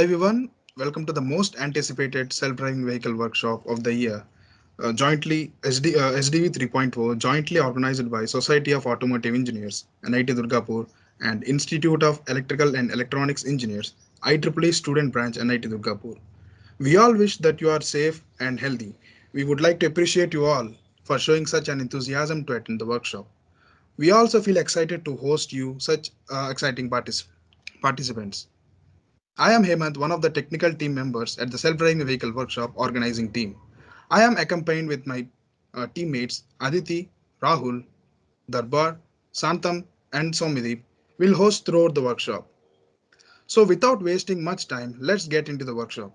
Hello everyone, welcome to the most anticipated self-driving vehicle workshop of the year, SDV 3.0, jointly organized by Society of Automotive Engineers, NIT Durgapur, and Institute of Electrical and Electronics Engineers, IEEE Student Branch, NIT Durgapur. We all wish that you are safe and healthy. We would like to appreciate you all for showing such an enthusiasm to attend the workshop. We also feel excited to host you such exciting participants. I am Hemant, one of the technical team members at the self-driving vehicle workshop organizing team. I am accompanied with my teammates Aditi, Rahul, Darbar, Santam, and Somidip will host throughout the workshop. So without wasting much time, let's get into the workshop.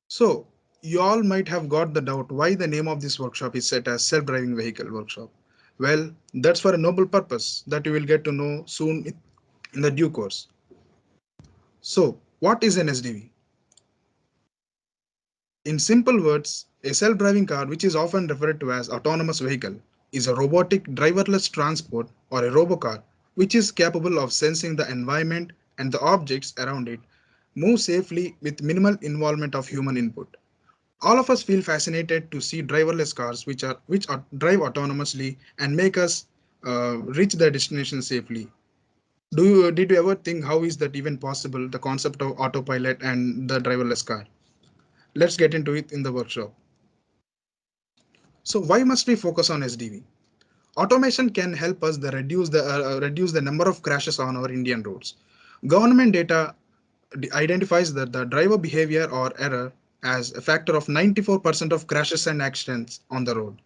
So you all might have got the doubt why the name of this workshop is set as self-driving vehicle workshop. Well, that's for a noble purpose that you will get to know soon in the due course. So, what is an SDV? In simple words, a self-driving car, which is often referred to as autonomous vehicle, is a robotic driverless transport or a robocar which is capable of sensing the environment and the objects around it, move safely with minimal involvement of human input. All of us feel fascinated to see driverless cars which drive autonomously and make us reach their destination safely. Did you ever think how is that even possible? The concept of autopilot and the driverless car. Let's get into it in the workshop. So why must we focus on SDV? Automation can help us reduce the number of crashes on our Indian roads. Government data identifies that the driver behavior or error as a factor of 94% of crashes and accidents on the road.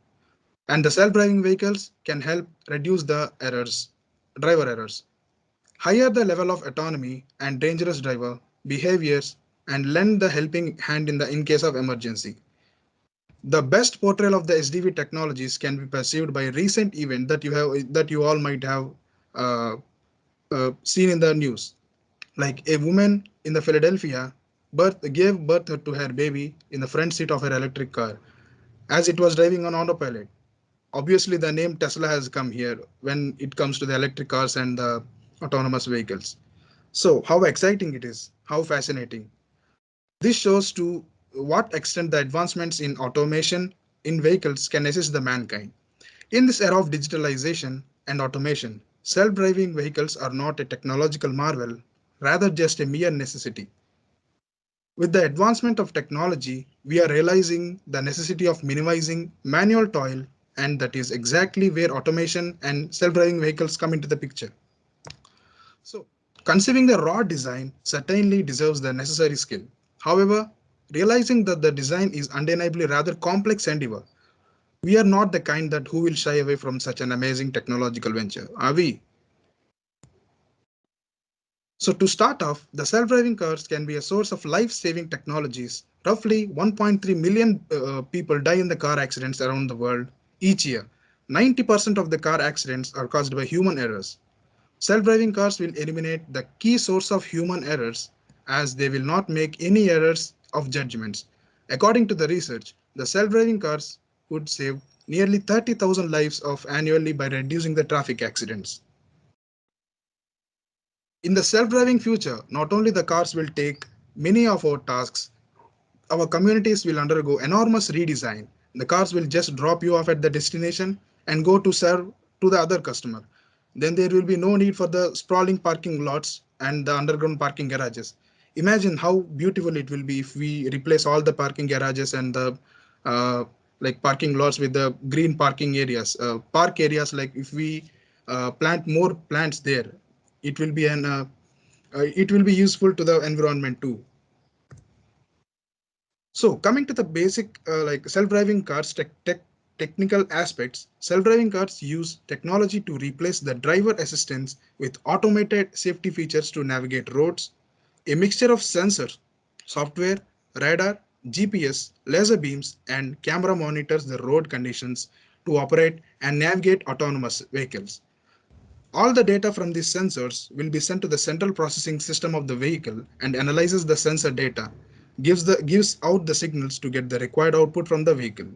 And the self-driving vehicles can help reduce the driver errors. Higher the level of autonomy and dangerous driver behaviors and lend the helping hand in case of emergency. The best portrayal of the SDV technologies can be perceived by a recent event that you all might have uh, seen in the news. Like a woman in the Philadelphia gave birth to her baby in the front seat of her electric car as it was driving on autopilot. Obviously, the name Tesla has come here when it comes to the electric cars and the autonomous vehicles. So, how exciting it is, how fascinating. This shows to what extent the advancements in automation in vehicles can assist the mankind. In this era of digitalization and automation, self-driving vehicles are not a technological marvel, rather just a mere necessity. With the advancement of technology, we are realizing the necessity of minimizing manual toil, and that is exactly where automation and self-driving vehicles come into the picture. So, conceiving the raw design certainly deserves the necessary skill. However, realizing that the design is undeniably rather complex endeavor, we are not the kind that who will shy away from such an amazing technological venture, are we? So to start off, the self-driving cars can be a source of life-saving technologies. Roughly 1.3 million people die in the car accidents around the world each year. 90% of the car accidents are caused by human errors. Self-driving cars will eliminate the key source of human errors as they will not make any errors of judgments. According to the research, the self-driving cars could save nearly 30,000 lives of annually by reducing the traffic accidents. In the self-driving future, not only the cars will take many of our tasks, our communities will undergo enormous redesign. The cars will just drop you off at the destination and go to serve to the other customer. Then there will be no need for the sprawling parking lots and the underground parking garages. Imagine how beautiful it will be if we replace all the parking garages and the uh, like parking lots with the green parking areas, park areas. Like if we plant more plants there, it will be it will be useful to the environment too. So coming to the basic like self-driving cars technical aspects, self-driving cars use technology to replace the driver assistance with automated safety features to navigate roads. A mixture of sensors, software, radar, GPS, laser beams, and camera monitors the road conditions to operate and navigate autonomous vehicles. All the data from these sensors will be sent to the central processing system of the vehicle and analyzes the sensor data, gives out the signals to get the required output from the vehicle.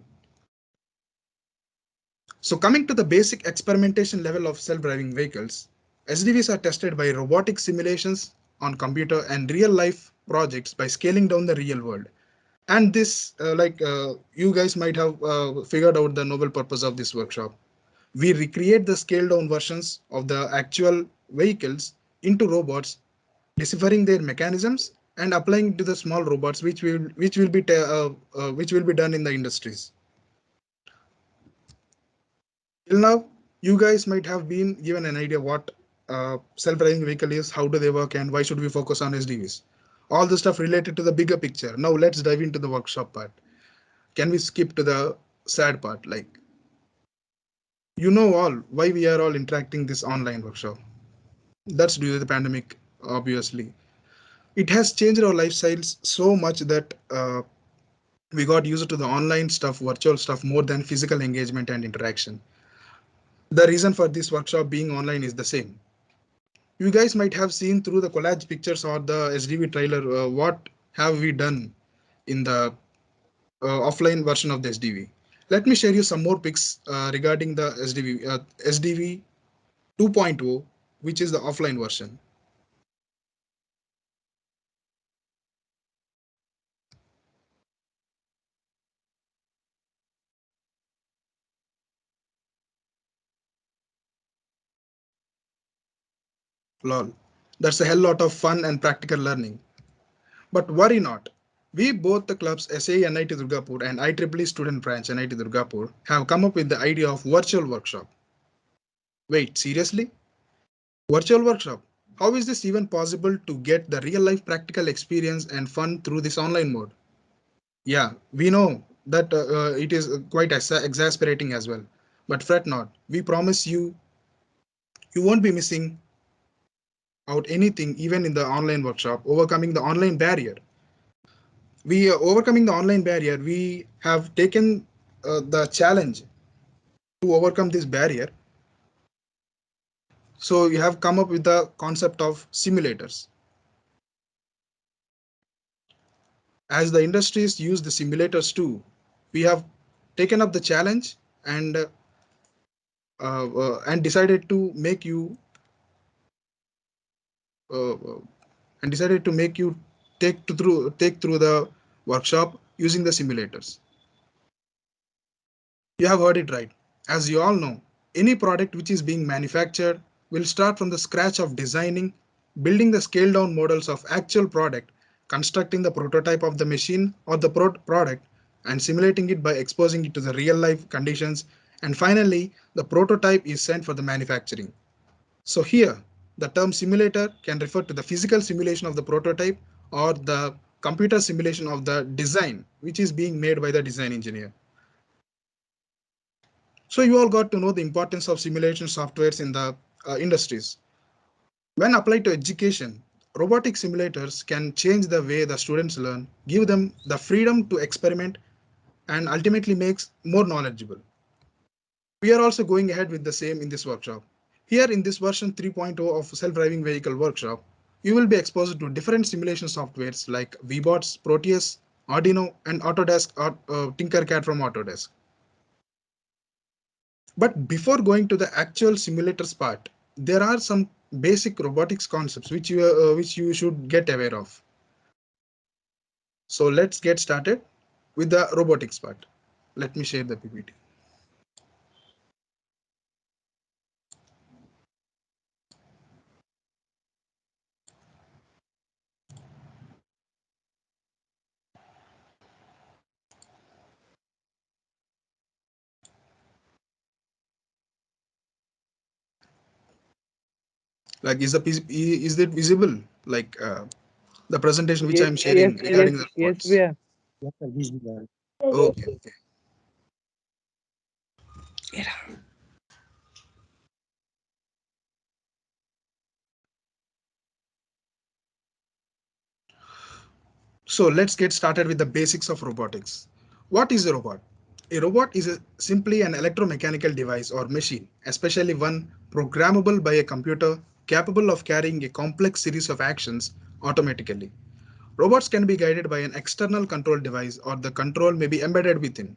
So coming to the basic experimentation level of self-driving vehicles, SDVs are tested by robotic simulations on computer and real life projects by scaling down the real world. And this, you guys might have figured out the noble purpose of this workshop. We recreate the scaled down versions of the actual vehicles into robots, deciphering their mechanisms and applying to the small robots, which will be done in the industries. Till now, you guys might have been given an idea what self-driving vehicle is, how do they work, and why should we focus on SDVs. All the stuff related to the bigger picture. Now let's dive into the workshop part. Can we skip to the sad part? Like, you know all why we are all interacting this online workshop. That's due to the pandemic, obviously. It has changed our lifestyles so much that we got used to the online stuff, virtual stuff, more than physical engagement and interaction. The reason for this workshop being online is the same. You guys might have seen through the collage pictures or the SDV trailer what have we done in the offline version of the SDV. Let me share you some more pics regarding the SDV 2.0, which is the offline version. Lol. That's a hell lot of fun and practical learning. But worry not. We both the clubs SAE NIT Durgapur and IEEE student branch NIT Durgapur have come up with the idea of virtual workshop. Wait, seriously? Virtual workshop? How is this even possible to get the real life practical experience and fun through this online mode? Yeah, we know that it is quite exasperating as well. But fret not. We promise you, you won't be missing out anything even in the online workshop, overcoming the online barrier. We overcoming the online barrier, we have taken the challenge to overcome this barrier. So we have come up with the concept of simulators. As the industries use the simulators too, we have taken up the challenge and decided to make you uh, uh, and decided to make you take through the workshop using the simulators. You have heard it right. As you all know, any product which is being manufactured will start from the scratch of designing, building the scaled down models of actual product, constructing the prototype of the machine or the product, and simulating it by exposing it to the real life conditions. And finally, the prototype is sent for the manufacturing. So here, the term simulator can refer to the physical simulation of the prototype or the computer simulation of the design, which is being made by the design engineer. So you all got to know the importance of simulation softwares in the industries. When applied to education, robotic simulators can change the way the students learn, give them the freedom to experiment, and ultimately makes more knowledgeable. We are also going ahead with the same in this workshop. Here in this version 3.0 of self-driving vehicle workshop, you will be exposed to different simulation softwares like VBots, Proteus, Arduino, and Autodesk or Tinkercad from Autodesk. But before going to the actual simulators part, there are some basic robotics concepts which you should get aware of. So let's get started with the robotics part. Let me share the PPT. Like, is it visible? Like the presentation which I'm Yes, sharing yes, regarding the yes, we robots. are. Yes, sir, visible. Okay, okay. So let's get started with the basics of robotics. What is a robot? A robot is simply an electromechanical device or machine, especially one programmable by a computer capable of carrying a complex series of actions automatically. Robots can be guided by an external control device or the control may be embedded within.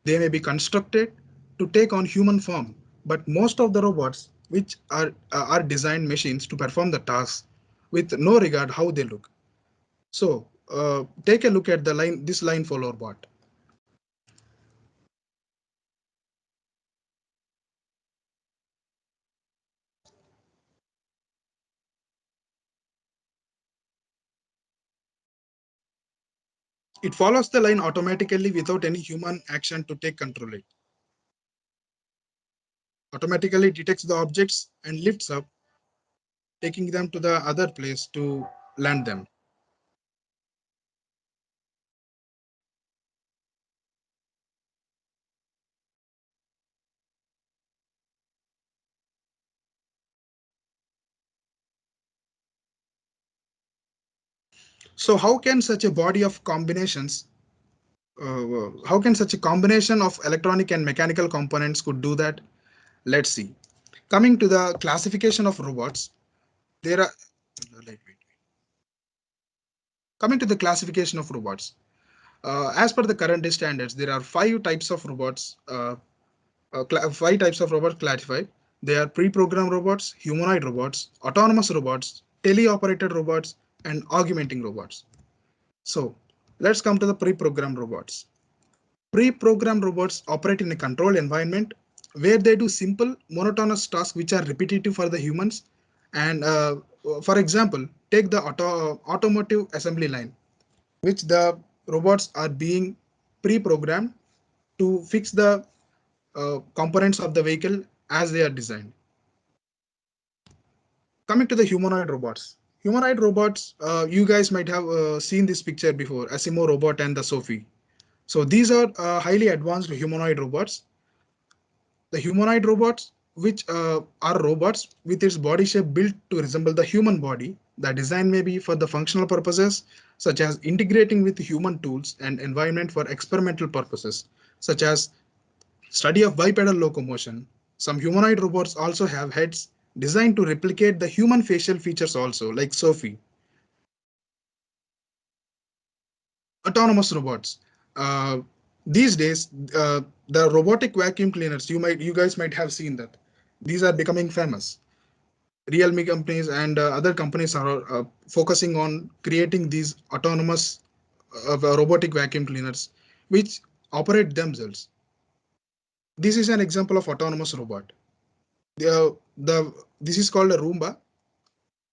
They may be constructed to take on human form, but most of the robots which are designed machines to perform the tasks with no regard how they look. So take a look at the line, this line follower bot. It follows the line automatically without any human action to take control. It automatically detects the objects and lifts up, taking them to the other place to land them. So how can such a combination of electronic and mechanical components could do that? Let's see. Coming to the classification of robots, there are coming to the classification of robots. As per the current standards, there are five types of robots classified. They are pre-programmed robots, humanoid robots, autonomous robots, teleoperated robots, and augmenting robots. So let's come to the pre-programmed robots. Pre-programmed robots operate in a controlled environment where they do simple, monotonous tasks which are repetitive for the humans. And for example, take the automotive assembly line, which the robots are being pre-programmed to fix the components of the vehicle as they are designed. Coming to the humanoid robots. Humanoid robots, you guys might have seen this picture before, Asimo robot and the Sophie. So these are highly advanced humanoid robots. The humanoid robots, which are robots with its body shape built to resemble the human body. The design may be for the functional purposes, such as integrating with human tools and environment for experimental purposes, such as study of bipedal locomotion. Some humanoid robots also have heads designed to replicate the human facial features also, like Sophie. Autonomous robots. Uh, these days, the robotic vacuum cleaners, you guys might have seen that. These are becoming famous. Realme companies and other companies are focusing on creating these autonomous robotic vacuum cleaners, which operate themselves. This is an example of autonomous robot. This is called a Roomba,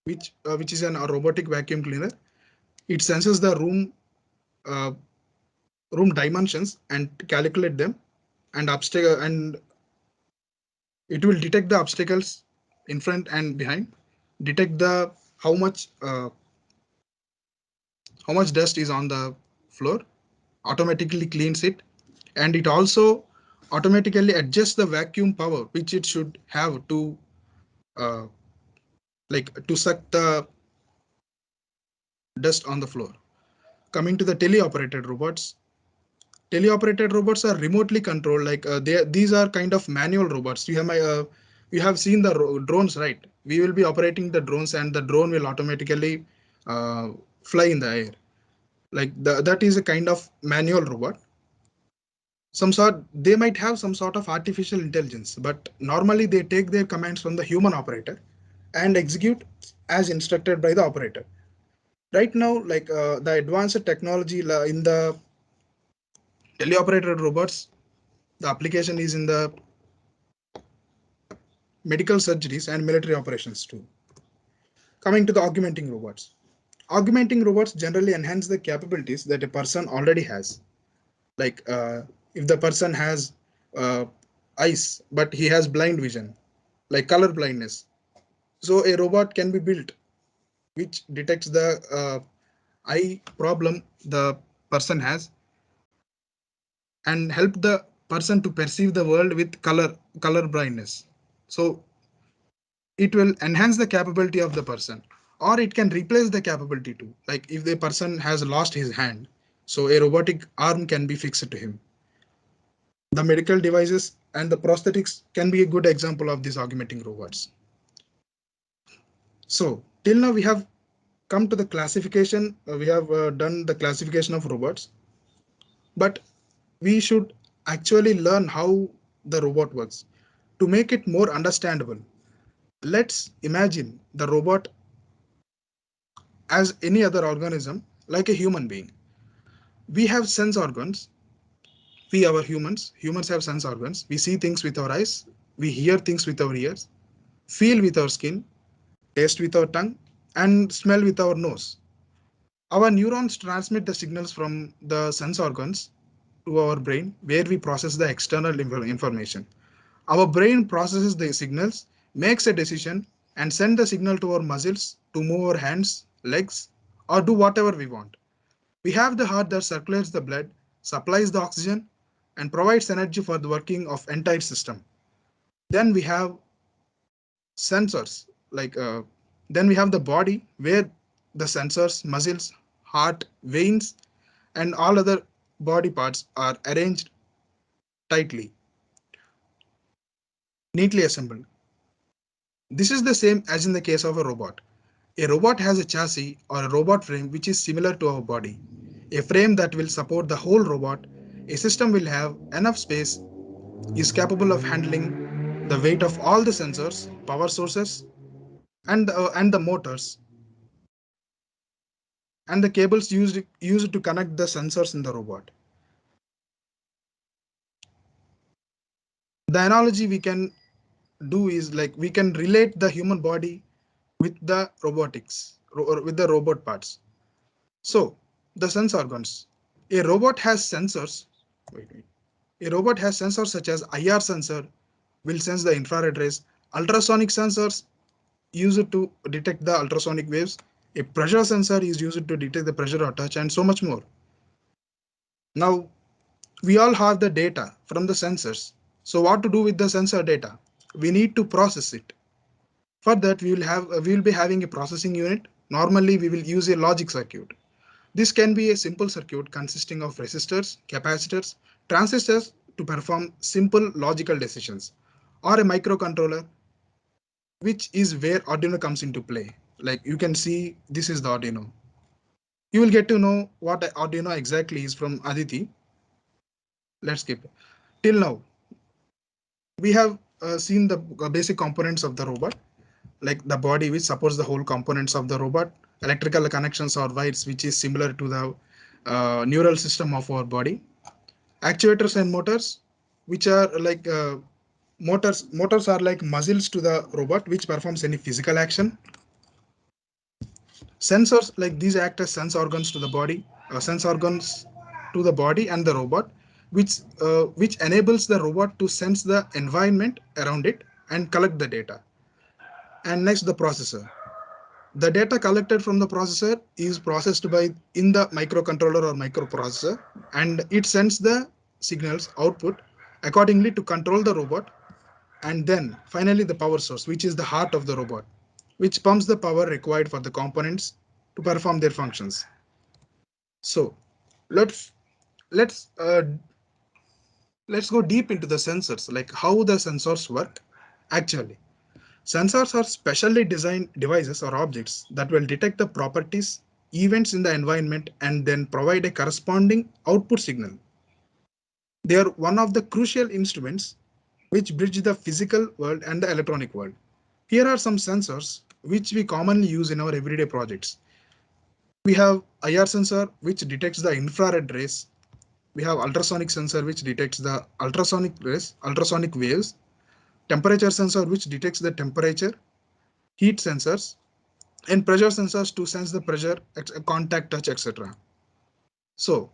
which is a robotic vacuum cleaner. It senses the uh, room dimensions and calculate them, and it will detect the obstacles in front and behind, detect the how much uh, how much dust is on the floor, automatically cleans it, and it also automatically adjusts the vacuum power which it should have to uh, to suck the dust on the floor. Coming to the teleoperated robots are remotely controlled. These are kind of manual robots. You have seen the drones, right? We will be operating the drones, and the drone will automatically uh, fly in the air. That is a kind of manual robot. They might have some sort of artificial intelligence, but normally they take their commands from the human operator and execute as instructed by the operator. Right now, the advanced technology in the teleoperated robots, the application is in the medical surgeries and military operations too. Coming to the augmenting robots. Augmenting robots generally enhance the capabilities that a person already has. Like if the person has uh, eyes, but he has blind vision, like color blindness. So a robot can be built which detects the eye problem the person has and help the person to perceive the world with color blindness. So it will enhance the capability of the person, or it can replace the capability too. Like if the person has lost his hand, so a robotic arm can be fixed to him. The medical devices and the prosthetics can be a good example of these augmenting robots. So till now we have come to the classification. We have done the classification of robots, but we should actually learn how the robot works. To make it more understandable, let's imagine the robot as any other organism like a human being. We have sense organs. We, our humans have sense organs. We see things with our eyes, we hear things with our ears, feel with our skin, taste with our tongue, and smell with our nose. Our neurons transmit the signals from the sense organs to our brain, where we process the external information. Our brain processes the signals, makes a decision, and send the signal to our muscles to move our hands, legs, or do whatever we want. We have the heart that circulates the blood, supplies the oxygen, and provides energy for the working of entire system. Then we have sensors, like then we have the body where the sensors, muscles, heart, veins, and all other body parts are arranged tightly, neatly assembled. This is the same as in the case of a robot. A robot has a chassis or a robot frame which is similar to our body. A frame that will support the whole robot. A system will have enough space, is capable of handling the weight of all the sensors, power sources, and the motors and the cables used to connect the sensors in the robot. The analogy we can do is like we can relate the human body with the robotics or with the robot parts. So the sense organs. A robot has sensors. Wait. A robot has sensors such as IR sensor will sense the infrared rays, ultrasonic sensors used to detect the ultrasonic waves, a pressure sensor is used to detect the pressure or touch, and so much more. Now, we all have the data from the sensors. So what to do with the sensor data? We need to process it. For that, we will be having a processing unit. Normally, we will use a logic circuit. This can be a simple circuit consisting of resistors, capacitors, transistors to perform simple logical decisions, or a microcontroller, which is where Arduino comes into play. Like you can see, this is the Arduino. You will get to know what Arduino exactly is from Aditi. Let's skip. Till now, we have seen the basic components of the robot, like the body which supports the whole components of the robot, electrical connections or wires which is similar to the neural system of our body, actuators and motors which are like motors are like muscles to the robot which performs any physical action. Sensors like these act as sense organs to the body and the robot, which enables the robot to sense the environment around it and collect the data. And next, the processor. The data collected from the processor is processed by in the microcontroller or microprocessor, and it sends the signals output accordingly to control the robot. And then finally the power source, which is the heart of the robot, which pumps the power required for the components to perform their functions. So let's let's uh, let's go deep into the sensors, like how the sensors work. Actually, sensors are specially designed devices or objects that will detect the properties, events in the environment, and then provide a corresponding output signal. They are one of the crucial instruments which bridge the physical world and the electronic world. Here are some sensors which we commonly use in our everyday projects. We have IR sensor which detects the infrared rays. We have ultrasonic sensor which detects the ultrasonic rays, ultrasonic waves. Temperature sensor which detects the temperature, heat sensors, and pressure sensors to sense the pressure, contact, touch, etc. So,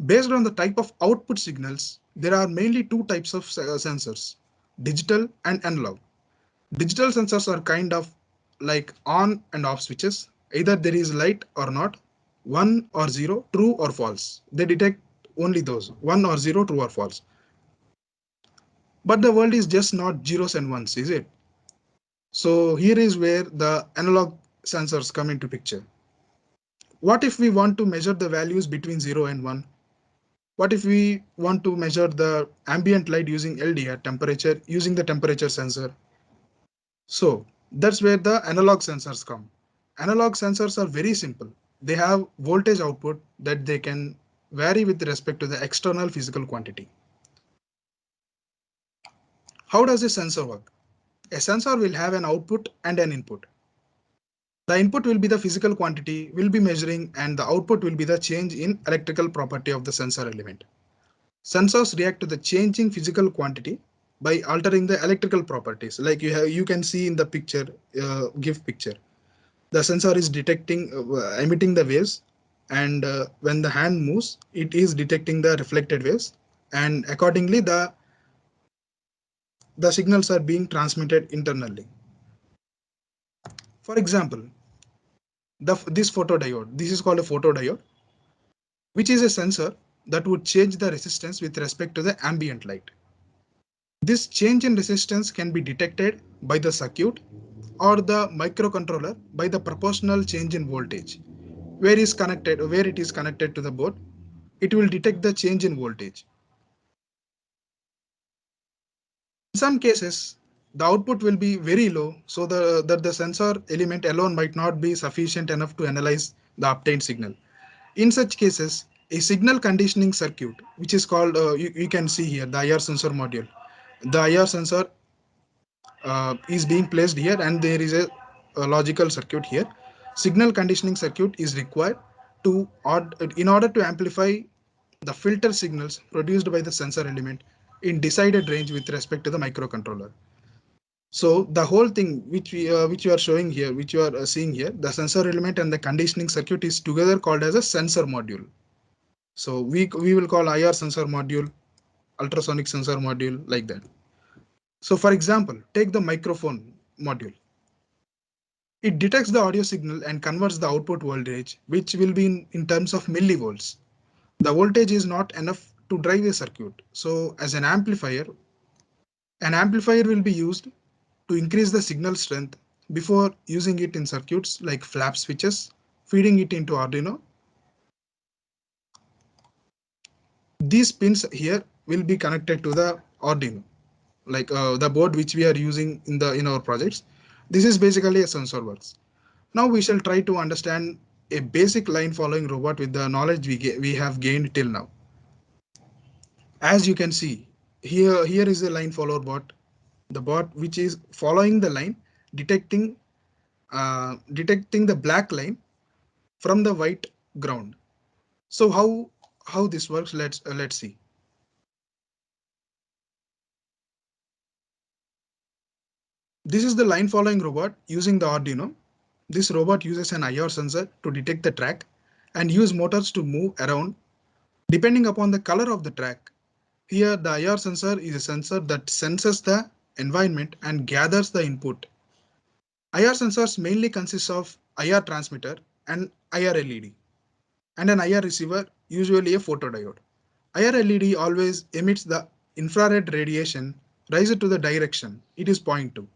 based on the type of output signals, there are mainly two types of sensors, digital and analog. Digital sensors are kind of like on and off switches. Either there is light or not, one or zero, true or false. They detect only those, one or zero, true or false. But the world is just not zeros and ones, is it? So here is where the analog sensors come into picture. What if we want to measure the values between 0 and 1? What if we want to measure the ambient light using LDR temperature using the temperature sensor? So that's where the analog sensors come. Analog sensors are very simple. They have voltage output that they can vary with respect to the external physical quantity. How does a sensor work? A sensor will have an output and an input. The input will be the physical quantity we'll be measuring, and the output will be the change in electrical property of the sensor element. Sensors react to the changing physical quantity by altering the electrical properties. Like you can see in the picture, GIF picture. The sensor is detecting, emitting the waves, and when the hand moves, it is detecting the reflected waves, and accordingly the signals are being transmitted internally. For example, this photodiode, this is called a photodiode, which is a sensor that would change the resistance with respect to the ambient light. This change in resistance can be detected by the circuit or the microcontroller by the proportional change in voltage. Where it is connected to the board, it will detect the change in voltage. In some cases, the output will be very low, so that the sensor element alone might not be sufficient enough to analyze the obtained signal. In such cases, a signal conditioning circuit, which is called, you can see here, the IR sensor module. The IR sensor is being placed here, and there is a logical circuit here. Signal conditioning circuit is required in order to amplify the filter signals produced by the sensor element in decided range with respect to the microcontroller. So the whole thing which you are showing here, which you are seeing here, the sensor element and the conditioning circuit is together called as a sensor module. So we will call IR sensor module, ultrasonic sensor module, like that. So for example, take the microphone module. It detects the audio signal and converts the output voltage, which will be in terms of millivolts. The voltage is not enough to drive a circuit. So as an amplifier will be used to increase the signal strength before using it in circuits like flap switches, feeding it into Arduino. These pins here will be connected to the Arduino, like the board which we are using in our projects. This is basically a sensor works. Now we shall try to understand a basic line following robot with the knowledge we have gained till now. As you can see, here is a line follower bot, the bot which is following the line, detecting detecting the black line from the white ground. So how this works? Let's see. This is the line following robot using the Arduino. This robot uses an IR sensor to detect the track and use motors to move around depending upon the color of the track. Here the IR sensor is a sensor that senses the environment and gathers the input. IR sensors mainly consist of IR transmitter and IR LED, and an IR receiver, usually a photodiode. IR LED always emits the infrared radiation raised to the direction it is pointing to.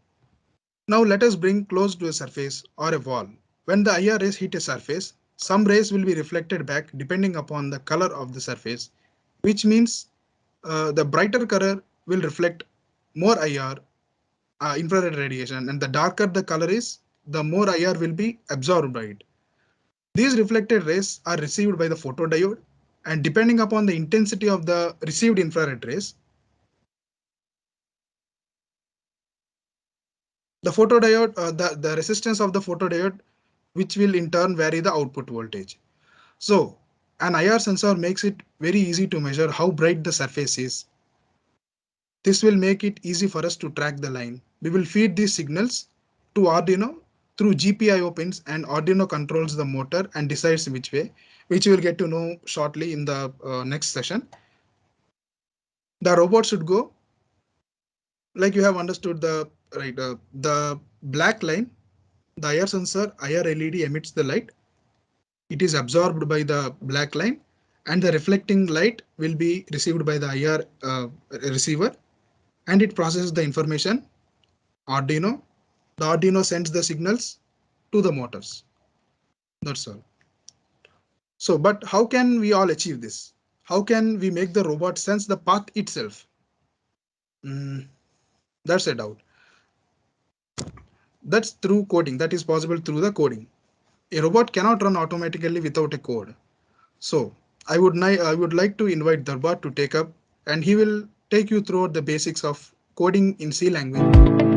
Now let us bring close to a surface or a wall. When the IR rays hit a surface, some rays will be reflected back depending upon the color of the surface, which means the brighter color will reflect more IR, infrared radiation, and the darker the color is, the more IR will be absorbed by it. These reflected rays are received by the photodiode, and depending upon the intensity of the received infrared rays, the resistance of the photodiode, which will in turn vary the output voltage. So an IR sensor makes it very easy to measure how bright the surface is. This will make it easy for us to track the line. We will feed these signals to Arduino through GPIO pins, and Arduino controls the motor and decides which way, which we will get to know shortly in the next session. The robot should go like you have understood the black line. The IR sensor, IR LED emits the light. It is absorbed by the black line, and the reflecting light will be received by the IR receiver, and it processes the information. Arduino. The Arduino sends the signals to the motors. That's all. So, but how can we all achieve this? How can we make the robot sense the path itself? Mm, that's a doubt. That's through coding. That is possible through the coding. A robot cannot run automatically without a code. So I would like to invite Darbar to take up, and he will take you through the basics of coding in C language.